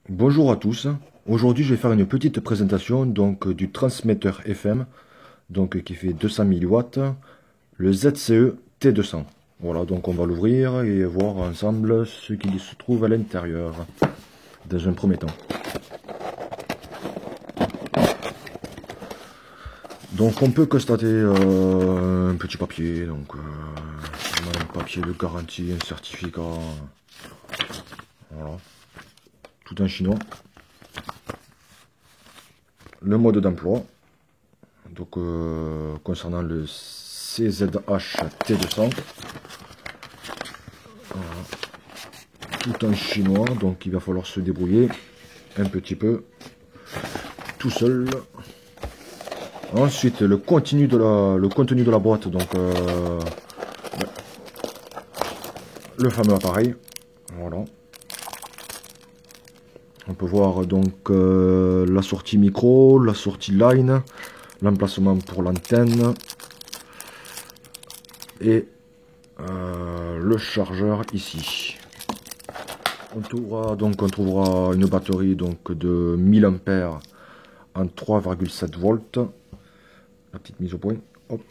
Bonjour à tous. Aujourd'hui, je vais faire une petite présentation du transmetteur FM qui fait 200 milliwatts, le ZCE T200. Voilà, donc on va l'ouvrir et voir ensemble ce qu'il se trouve à l'intérieur dans un premier temps. Donc on peut constater un petit papier, un papier de garantie, un certificat, voilà, tout en chinois. Le mode d'emploi, concernant le CZH T200, voilà, tout en chinois, donc il va falloir se débrouiller un petit peu tout seul. Ensuite, le contenu de la boîte, le fameux appareil, voilà. On peut voir la sortie micro, la sortie line, l'emplacement pour l'antenne et le chargeur ici. On trouvera une batterie de 1000 ampères en 3,7 volts. La petite mise au point. Hop.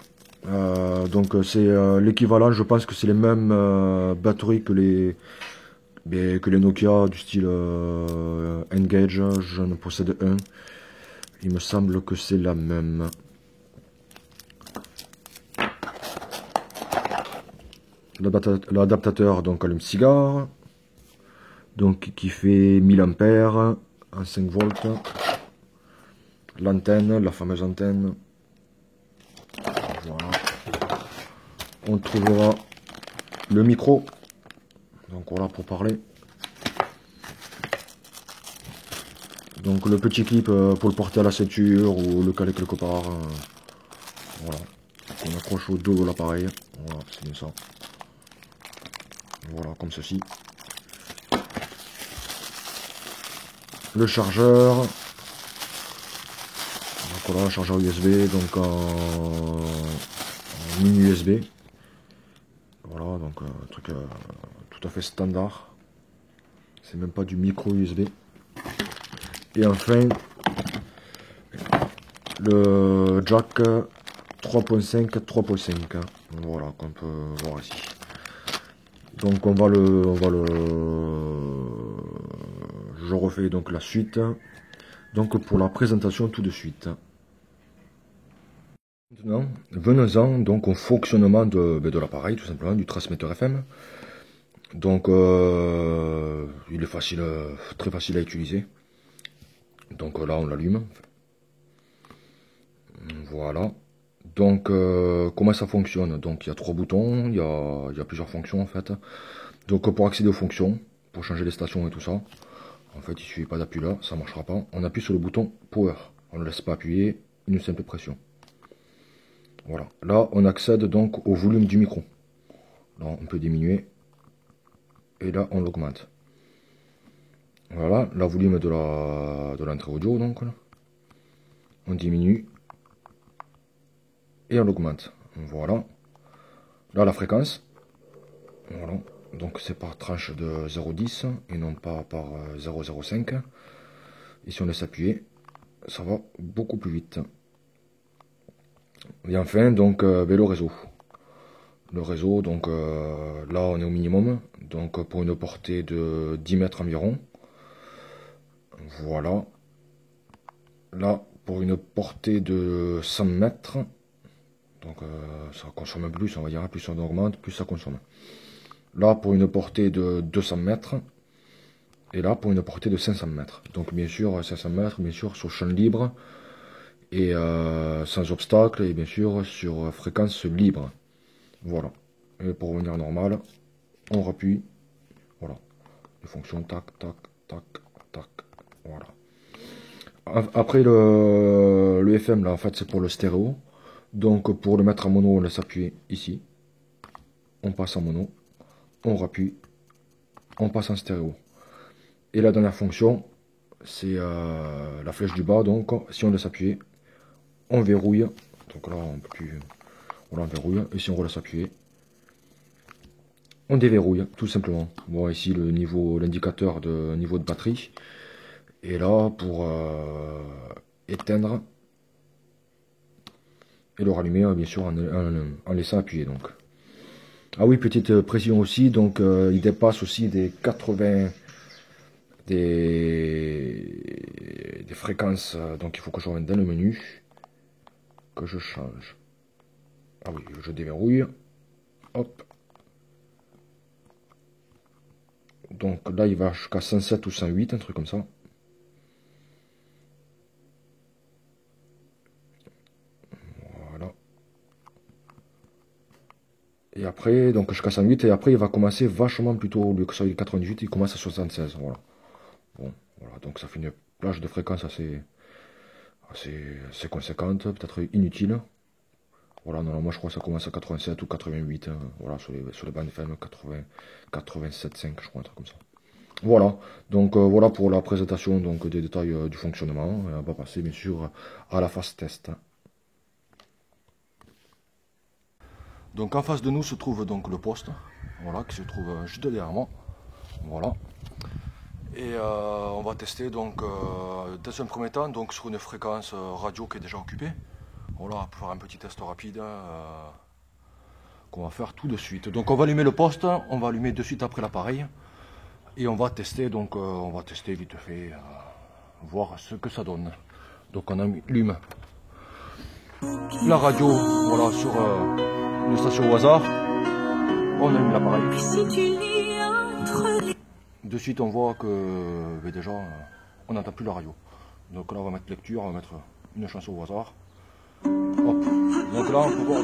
C'est l'équivalent, je pense que c'est les mêmes batteries que les Nokia du style Engage. J'en possède un. Il me semble que c'est la même. L'adaptateur allume-cigare, qui fait 1000 ampères en 5 volts. L'antenne, la fameuse antenne. Voilà. On trouvera le micro, voilà pour parler. Le petit clip pour le porter à la ceinture ou le caler quelque part. Voilà. On accroche au dos de l'appareil. Voilà, c'est bien ça. Voilà, comme ceci. Le chargeur. Voilà, chargeur USB, en mini USB. Voilà, un truc tout à fait standard. C'est même pas du micro USB. Et enfin, le jack 3.5, 3.5. Voilà, qu'on peut voir ici. Je refais la suite. Pour la présentation tout de suite. Maintenant, venons-en au fonctionnement de l'appareil, tout simplement, du transmetteur FM. Il est facile, très facile à utiliser. Là, on l'allume. Voilà. Comment ça fonctionne? Il y a 3 boutons, il y a plusieurs fonctions en fait. Pour accéder aux fonctions, pour changer les stations et tout ça, en fait, il suffit pas d'appuyer là, ça marchera pas. On appuie sur le bouton Power. On ne laisse pas appuyer, une simple pression. Voilà. Là, on accède au volume du micro. Là, on peut diminuer. Et là, on l'augmente. Voilà, le volume de l'entrée audio, là. On diminue. Et on l'augmente. Voilà. Là, la fréquence. Voilà. C'est par tranche de 0,10 et non pas par 0,05. Et si on laisse appuyer, ça va beaucoup plus vite. Et enfin, le réseau. Le réseau, là, on est au minimum. Pour une portée de 10 mètres environ. Voilà. Là, pour une portée de 100 mètres. Ça consomme plus, on va dire. Plus on augmente, plus ça consomme. Là, pour une portée de 200 mètres. Et là, pour une portée de 500 mètres. Bien sûr, 500 mètres, bien sûr, sur champ libre. Et sans obstacle. Et bien sûr, sur fréquence libre. Voilà. Et pour revenir normal, on rappuie. Voilà. Les fonctions tac, tac, tac, tac. Voilà. Après le FM, là, en fait, c'est pour le stéréo. Pour le mettre en mono, on laisse appuyer ici. On passe en mono. On rappuie. On passe en stéréo. Et la dernière fonction, c'est la flèche du bas. Si on laisse appuyer, on verrouille. Là, on peut plus. Voilà, on verrouille. Et si on laisse appuyer, on déverrouille, tout simplement. Bon, ici, l'indicateur de niveau de batterie. Et là, pour éteindre et le rallumer, bien sûr, en laissant appuyer. Donc. Ah oui, petite précision aussi, donc il dépasse aussi des 80 des fréquences, donc il faut que je revienne dans le menu, que je change. Ah oui, je déverrouille. Hop. Donc là, il va jusqu'à 107 ou 108, un truc comme ça. Voilà. Et après, donc jusqu'à 108, et après, il va commencer vachement plutôt, au lieu que sur les 98, il commence à 76. Voilà. Bon, voilà, donc ça fait une plage de fréquence assez conséquente, peut-être inutile. Voilà, non, moi je crois que ça commence à 87 ou 88, hein, voilà, sur les bandes FM 80, 87,5, je crois, un truc comme ça. Voilà, donc voilà pour la présentation donc, des détails du fonctionnement. On va passer bien sûr à la phase test. Donc en face de nous se trouve donc le poste, voilà, qui se trouve juste derrière moi. Voilà. Et on va tester donc dans un premier temps donc sur une fréquence radio qui est déjà occupée. Voilà, pour faire un petit test rapide qu'on va faire tout de suite. Donc on va allumer le poste, on va allumer de suite après l'appareil et on va tester donc on va tester vite fait, voir ce que ça donne. Donc on allume la radio, voilà, sur une station au hasard. On allume l'appareil. De suite on voit que déjà on n'entend plus la radio. Donc là on va mettre lecture, on va mettre une chanson au hasard. Hop. Donc là on peut voir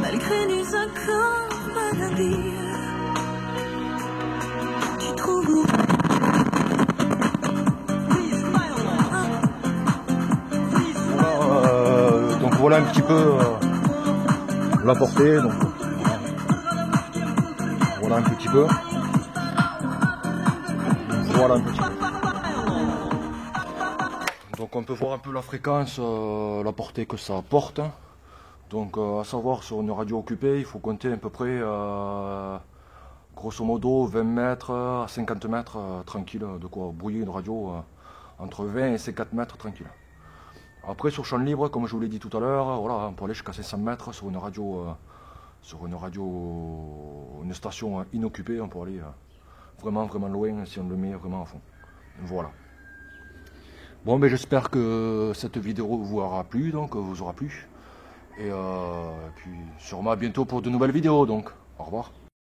malgré les accords maladie, tu trouves où donc voilà un petit peu la portée. Donc, voilà un petit peu. Voilà un petit peu. Donc on peut voir un peu la fréquence, la portée que ça porte. Donc à savoir sur une radio occupée, il faut compter à peu près grosso modo 20 mètres à 50 mètres tranquille, de quoi brouiller une radio entre 20 et 50 mètres tranquille. Après sur champ libre, comme je vous l'ai dit tout à l'heure, voilà, on peut aller jusqu'à 500 mètres sur une radio, une station inoccupée, on peut aller vraiment loin si on le met vraiment à fond. Voilà. Bon, ben j'espère que cette vidéo vous aura plu, donc vous aura plu. Et puis sûrement à bientôt pour de nouvelles vidéos, donc au revoir.